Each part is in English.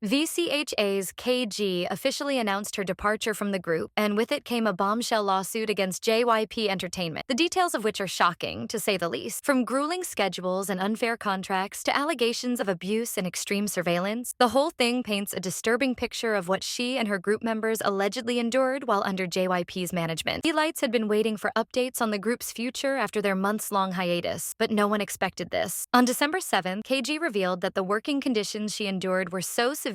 VCHA's KG officially announced her departure from the group, and with it came a bombshell lawsuit against JYP Entertainment, the details of which are shocking, to say the least. From grueling schedules and unfair contracts to allegations of abuse and extreme surveillance, the whole thing paints a disturbing picture of what she and her group members allegedly endured while under JYP's management. Elites had been waiting for updates on the group's future after their months-long hiatus, but no one expected this. On December 7th, KG revealed that the working conditions she endured were so severe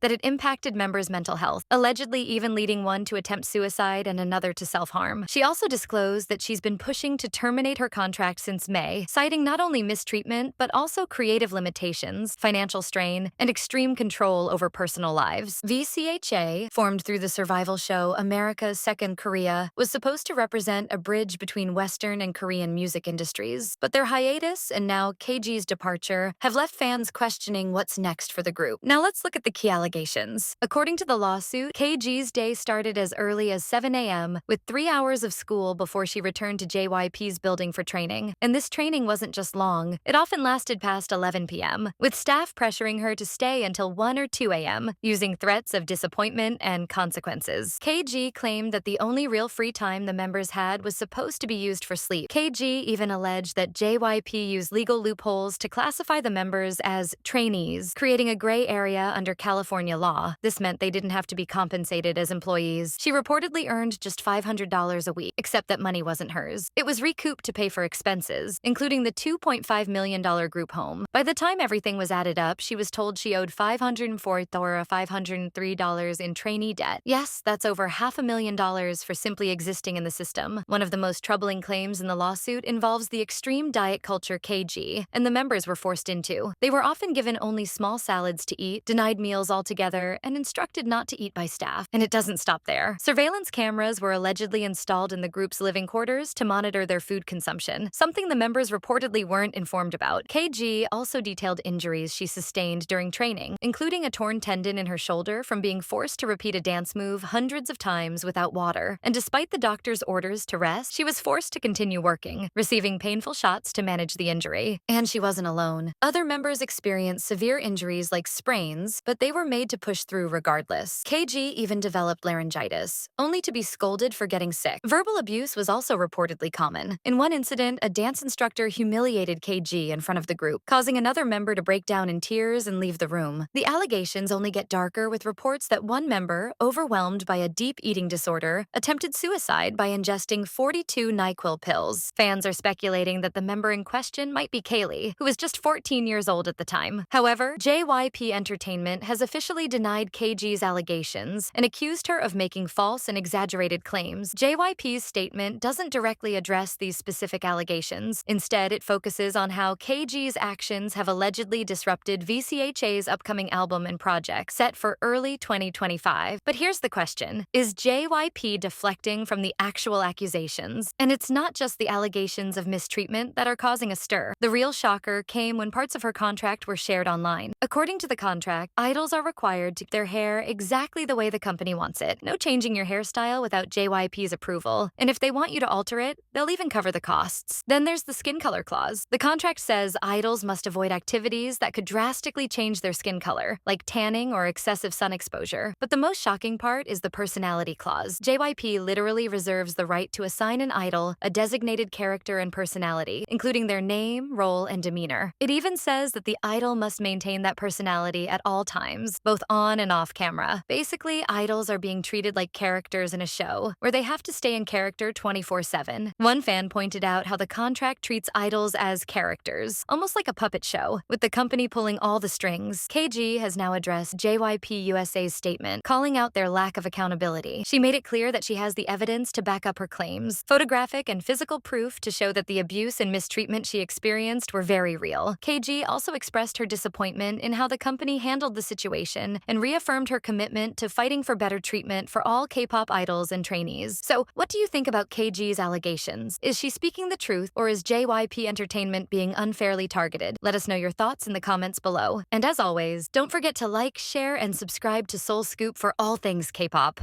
that it impacted members' mental health, allegedly even leading one to attempt suicide and another to self-harm. She also disclosed that she's been pushing to terminate her contract since May, citing not only mistreatment, but also creative limitations, financial strain, and extreme control over personal lives. VCHA, formed through the survival show America's Second Korea, was supposed to represent a bridge between Western and Korean music industries, but their hiatus and now KG's departure have left fans questioning what's next for the group. Now let's look at the key allegations. According to the lawsuit, KG's day started as early as 7 a.m. with 3 hours of school before she returned to JYP's building for training. And this training wasn't just long. It often lasted past 11 p.m., with staff pressuring her to stay until 1 or 2 a.m., using threats of disappointment and consequences. KG claimed that the only real free time the members had was supposed to be used for sleep. KG even alleged that JYP used legal loopholes to classify the members as trainees, creating a gray area under California law. This meant they didn't have to be compensated as employees. She reportedly earned just $500 a week, except that money wasn't hers. It was recouped to pay for expenses, including the $2.5 million group home. By the time everything was added up, she was told she owed $503 in trainee debt. Yes, that's over $500,000 for simply existing in the system. One of the most troubling claims in the lawsuit involves the extreme diet culture KG and the members were forced into. They were often given only small salads to eat, denied meals altogether, and instructed not to eat by staff. And it doesn't stop there. Surveillance cameras were allegedly installed in the group's living quarters to monitor their food consumption, something the members reportedly weren't informed about. KG also detailed injuries she sustained during training, including a torn tendon in her shoulder from being forced to repeat a dance move hundreds of times without water. And despite the doctor's orders to rest, she was forced to continue working, receiving painful shots to manage the injury. And she wasn't alone. Other members experienced severe injuries like sprains, but they were made to push through regardless. KG even developed laryngitis, only to be scolded for getting sick. Verbal abuse was also reportedly common. In one incident, a dance instructor humiliated KG in front of the group, causing another member to break down in tears and leave the room. The allegations only get darker with reports that one member, overwhelmed by a deep eating disorder, attempted suicide by ingesting 42 NyQuil pills. Fans are speculating that the member in question might be Kaylee, who was just 14 years old at the time. However, JYP Entertainment has officially denied KG's allegations and accused her of making false and exaggerated claims. JYP's statement doesn't directly address these specific allegations. Instead, it focuses on how KG's actions have allegedly disrupted VCHA's upcoming album and project, set for early 2025. But here's the question. Is JYP deflecting from the actual accusations? And it's not just the allegations of mistreatment that are causing a stir. The real shocker came when parts of her contract were shared online. According to the contract, idols are required to keep their hair exactly the way the company wants it. No changing your hairstyle without JYP's approval. And if they want you to alter it, they'll even cover the costs. Then there's the skin color clause. The contract says idols must avoid activities that could drastically change their skin color, like tanning or excessive sun exposure. But the most shocking part is the personality clause. JYP literally reserves the right to assign an idol a designated character and personality, including their name, role, and demeanor. It even says that the idol must maintain that personality at all times, both on and off camera. Basically, idols are being treated like characters in a show, where they have to stay in character 24/7. One fan pointed out how the contract treats idols as characters, almost like a puppet show, with the company pulling all the strings. KG has now addressed JYP USA's statement, calling out their lack of accountability. She made it clear that she has the evidence to back up her claims, photographic and physical proof to show that the abuse and mistreatment she experienced were very real. KG also expressed her disappointment in how the company handled the situation and reaffirmed her commitment to fighting for better treatment for all K-pop idols and trainees. So, what do you think about KG's allegations? Is she speaking the truth, or is JYP Entertainment being unfairly targeted? Let us know your thoughts in the comments below. And as always, don't forget to like, share, and subscribe to Seoul Scoop for all things K-pop.